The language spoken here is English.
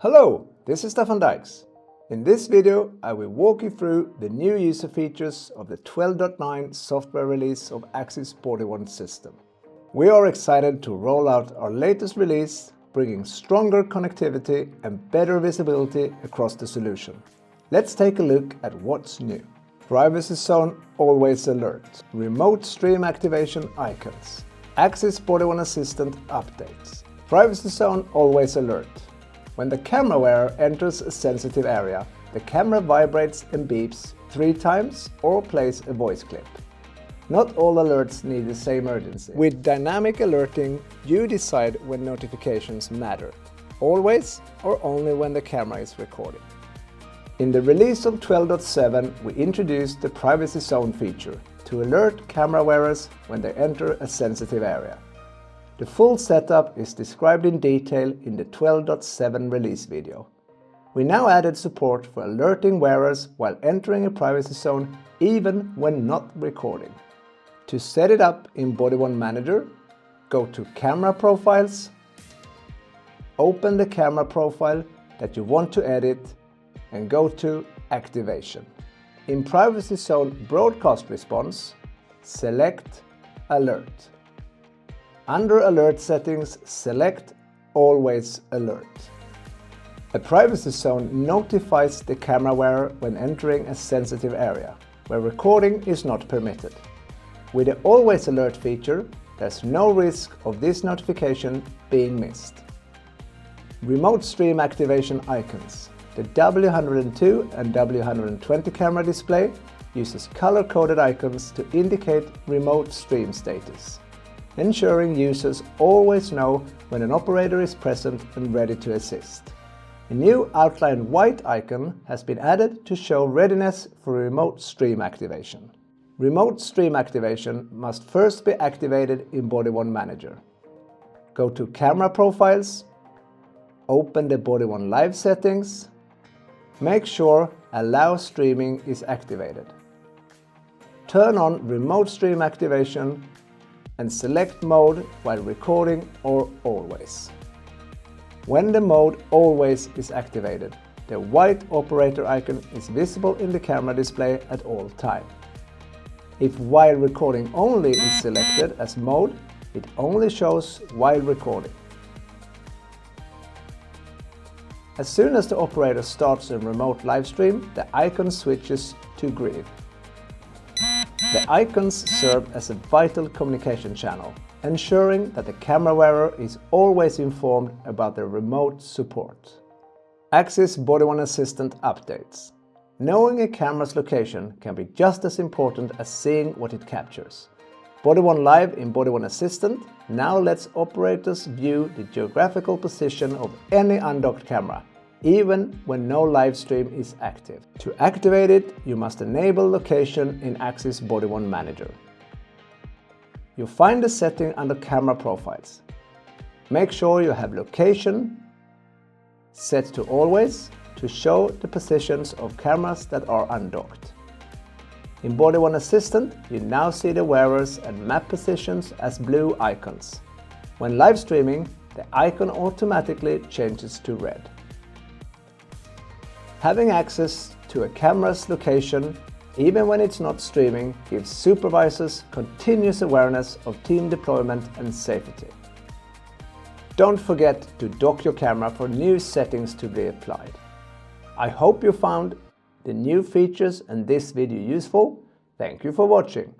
Hello, this is Stefan Dykes. In this video, I will walk you through the new user features of the 12.9 software release of Axis W102 system. We are excited to roll out our latest release, bringing stronger connectivity and better visibility across the solution. Let's take a look at what's new. Privacy Zone Always Alert, Remote Stream Activation Icons, Axis W102 Assistant Updates, Privacy Zone Always Alert. When the camera wearer enters a sensitive area, the camera vibrates and beeps 3 times or plays a voice clip. Not all alerts need the same urgency. With dynamic alerting, you decide when notifications matter, always or only when the camera is recording. In the release of 12.7, we introduced the Privacy Zone feature to alert camera wearers when they enter a sensitive area. The full setup is described in detail in the 12.7 release video. We now added support for alerting wearers while entering a privacy zone even when not recording. To set it up in W1 Manager, go to Camera Profiles, open the camera profile that you want to edit and go to Activation. In Privacy Zone Broadcast Response, select Alert. Under Alert Settings, select Always Alert. A privacy zone notifies the camera wearer when entering a sensitive area, where recording is not permitted. With the Always Alert feature, there's no risk of this notification being missed. Remote Stream Activation Icons. The W102 and W120 camera display uses color-coded icons to indicate remote stream status, ensuring users always know when an operator is present and ready to assist. A new outlined white icon has been added to show readiness for remote stream activation. Remote stream activation must first be activated in W1 Manager. Go to Camera Profiles, open the W1 Live settings, make sure Allow Streaming is activated. Turn on Remote Stream Activation and select Mode while recording or Always. When the mode Always is activated, the white operator icon is visible in the camera display at all times. If while recording only is selected as mode, it only shows while recording. As soon as the operator starts a remote live stream, the icon switches to green. The icons serve as a vital communication channel, ensuring that the camera wearer is always informed about their remote support. Axis W1 Assistant Updates. Knowing a camera's location can be just as important as seeing what it captures. W1 Live in W1 Assistant now lets operators view the geographical position of any undocked camera, even when no live stream is active. To activate it, you must enable location in Axis W1 Manager. You'll find the setting under Camera Profiles. Make sure you have location set to always to show the positions of cameras that are undocked. In W1 Assistant, you now see the wearers and map positions as blue icons. When live streaming, the icon automatically changes to red. Having access to a camera's location, even when it's not streaming, gives supervisors continuous awareness of team deployment and safety. Don't forget to dock your camera for new settings to be applied. I hope you found the new features and this video useful. Thank you for watching.